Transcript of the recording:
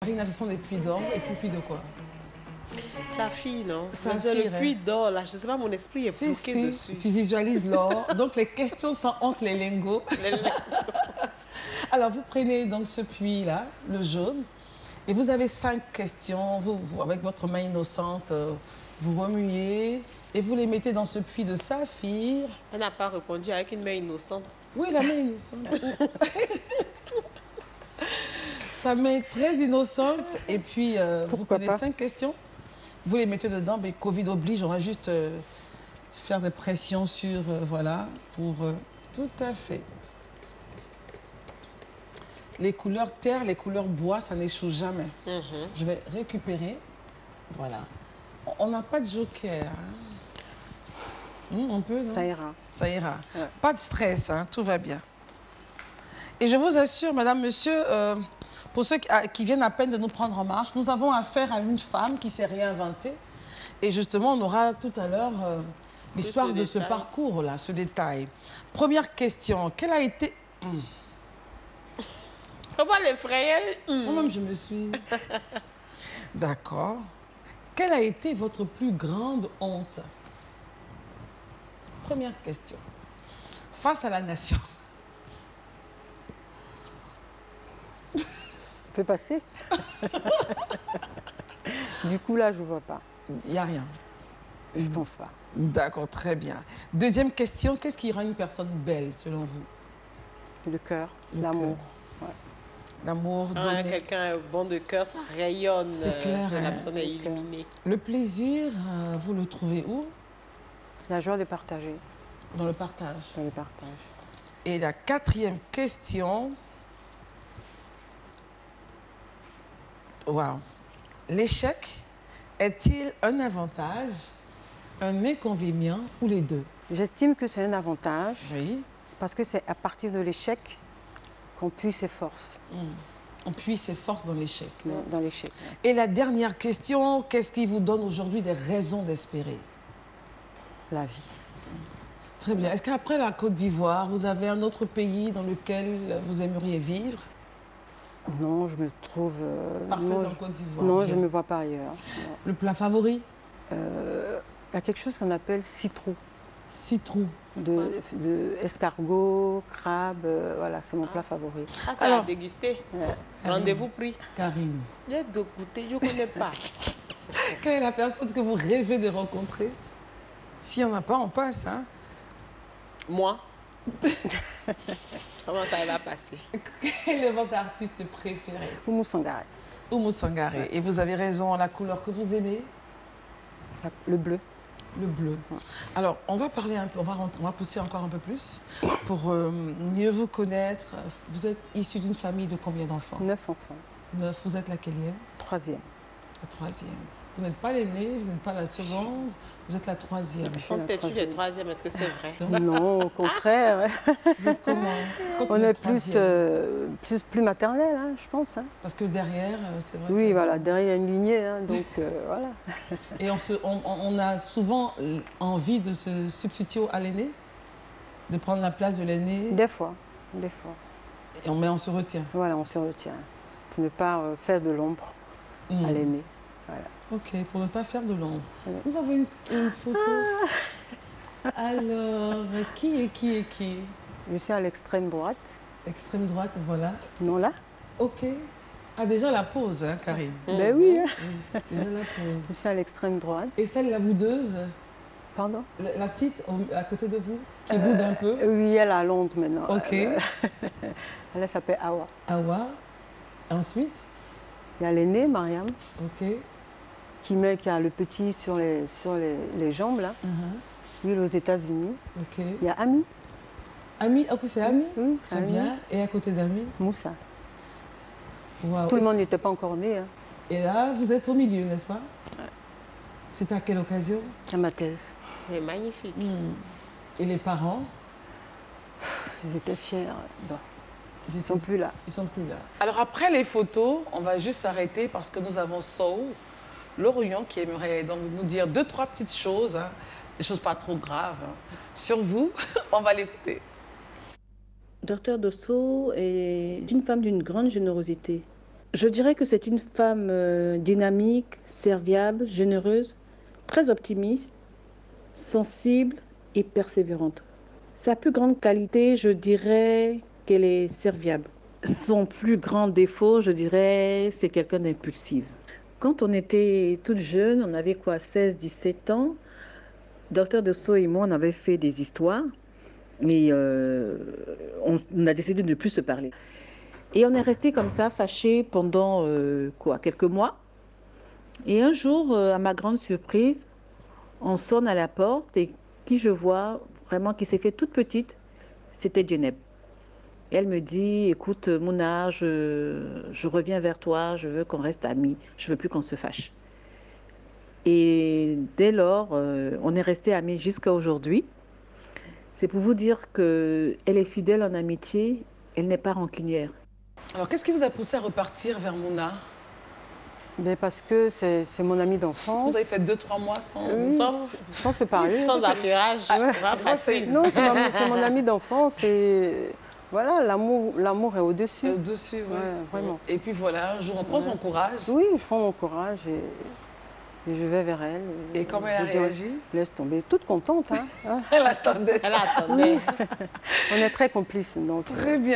Marina, ce sont des puits d'or et puis puits de quoi? Sa fille, non? Saphir, le puits d'or, là, je ne sais pas, mon esprit est bloqué dessus. Tu visualises l'or. Donc, les questions sont entre les lingots. Alors, vous prenez donc ce puits-là, le jaune, et vous avez 5 questions. Avec votre main innocente, vous remuez et vous les mettez dans ce puits de saphir. Elle n'a pas répondu avec une main innocente. Oui, la main innocente. Sa main très innocente. Et puis, vous prenez 5 questions. Vous les mettez dedans. Mais Covid oblige, on va juste faire des pressions sur... voilà, pour... tout à fait. Les couleurs terre, les couleurs bois, ça n'échoue jamais. Je vais récupérer. Voilà. On n'a pas de joker. Hein. On peut, non? Ça ira. Ça ira. Ouais. Pas de stress, hein, tout va bien. Et je vous assure, madame, monsieur, pour ceux qui viennent à peine de nous prendre en marche, nous avons affaire à une femme qui s'est réinventée. Et justement, on aura tout à l'heure l'histoire de ce parcours-là, ce détail. Première question, quelle a été... Comment l'effrayer? Moi-même, je me suis... D'accord. Quelle a été votre plus grande honte? Première question. Face à la nation. Peut passer. Du coup, là, je ne vois pas. Il n'y a rien. Je ne pense pas. D'accord, très bien. Deuxième question, qu'est-ce qui rend une personne belle, selon vous? Le cœur, Le l'amour. cœur. L'amour donné. Quelqu'un bon de cœur, ça rayonne. C'est clair. La personne est illuminée. Le plaisir, vous le trouvez où? La joie de partager. Dans le partage. Dans le partage. Et la quatrième question. Waouh. L'échec est-il un avantage, un inconvénient ou les deux? J'estime que c'est un avantage. Oui. Parce que c'est à partir de l'échec qu'on puise ses forces. On puise ses forces dans l'échec. Dans l'échec. Et la dernière question, qu'est-ce qui vous donne aujourd'hui des raisons d'espérer? La vie. Très bien. Est-ce qu'après la Côte d'Ivoire, vous avez un autre pays dans lequel vous aimeriez vivre? Non, je me trouve... Parfait non, dans la Côte d'Ivoire. Non, je ne me vois pas ailleurs. Le plat favori? Il y a quelque chose qu'on appelle citrou. Citrou. De escargot, crabe, voilà, c'est mon plat favori. Ah, ça alors, à déguster. Ouais. Rendez-vous pris. Karine. J'ai de goûter, je ne connais pas. Quelle est la personne que vous rêvez de rencontrer? S'il n'y en a pas, on passe, hein? Moi. Comment ça va passer? Quel est votre artiste préféré? Oumou Sangaré. Oumou Sangaré. Ouais. Et vous avez raison, la couleur que vous aimez? Le bleu. Le bleu. Alors, on va parler un peu, on va pousser encore un peu plus pour mieux vous connaître. Vous êtes issu d'une famille de combien d'enfants? 9 enfants. 9. Vous êtes laquelle? 3e. La 3e. Vous n'êtes pas l'aînée, vous n'êtes pas la seconde, vous êtes la 3e. Ils sont peut-être les 3e, est-ce que c'est vrai? Non, au contraire. Vous êtes comment? On est plus maternel, hein, je pense. Hein. Parce que derrière, c'est vrai. Oui, voilà, derrière il y a une lignée, hein, donc voilà. Et on a souvent envie de se substituer à l'aîné, de prendre la place de l'aîné. Des fois, des fois. Mais on se retient. Voilà, on se retient. Pour ne pas faire de l'ombre à l'aîné. Voilà. Ok, pour ne pas faire de l'ombre. Oui. Nous avons une photo. Alors, qui est qui? Je suis à l'extrême droite. Extrême droite, voilà. Non, là. Ok. Ah, déjà la pose, hein, Karine. Ben oui. Hein. Oui. Déjà la pose. Je suis à l'extrême droite. Et celle, la boudeuse? Pardon? La petite, à côté de vous, qui boude un peu? Oui, elle est à Londres maintenant. Ok. Elle s'appelle Awa. Awa. Ensuite? Il y a l'aînée, Mariam. Ok. Qui a le petit sur les jambes, là. Lui, il est aux États-Unis. Ok. Il y a Ami. Ami, ok, c'est Ami? Oui, c'est Ami. Bien. Et à côté d'Ami? Moussa. Wow. Tout le monde n'était pas encore né. Hein. Et là, vous êtes au milieu, n'est-ce pas? C'était à quelle occasion? À ma thèse. C'est magnifique. Et les parents? Ils étaient fiers. Bon. Ils ne sont plus là. Ils sont plus là. Alors après les photos, on va juste s'arrêter parce que nous avons Sow, Lorion, qui aimerait donc nous dire 2-3 petites choses, hein, des choses pas trop graves, hein, sur vous. On va l'écouter. Docteur Dosso est une femme d'une grande générosité. Je dirais que c'est une femme dynamique, serviable, généreuse, très optimiste, sensible et persévérante. Sa plus grande qualité, je dirais qu'elle est serviable. Son plus grand défaut, je dirais, c'est quelqu'un d'impulsif. Quand on était toute jeune, on avait quoi, 16, 17 ans, Docteur Dessau et moi, on avait fait des histoires, mais on a décidé de ne plus se parler. Et on est resté comme ça, fâchés pendant quelques mois. Et un jour, à ma grande surprise, on sonne à la porte et qui je vois vraiment qui s'est fait toute petite, c'était Djeneb. Et elle me dit, écoute Mouna, je reviens vers toi, je veux qu'on reste amis, je veux plus qu'on se fâche. Et dès lors, on est restés amis jusqu'à aujourd'hui. C'est pour vous dire qu'elle est fidèle en amitié, elle n'est pas rancunière. Alors, qu'est-ce qui vous a poussé à repartir vers Mouna? Mais parce que c'est mon ami d'enfance. Vous avez fait 2-3 mois sans... Oui, sans se parler. Sans affairage, Ouais. facile. Non, c'est mon ami d'enfance et voilà, l'amour est au-dessus. Au-dessus, oui. Ouais, vraiment. Et puis voilà, un jour, on prend son courage. Oui, je prends mon courage et je vais vers elle. Et comment elle a Je dis, réagi? Laisse tomber, toute contente. Hein. Elle attendait ça. Elle attendait. On est très complices. Donc, Très bien.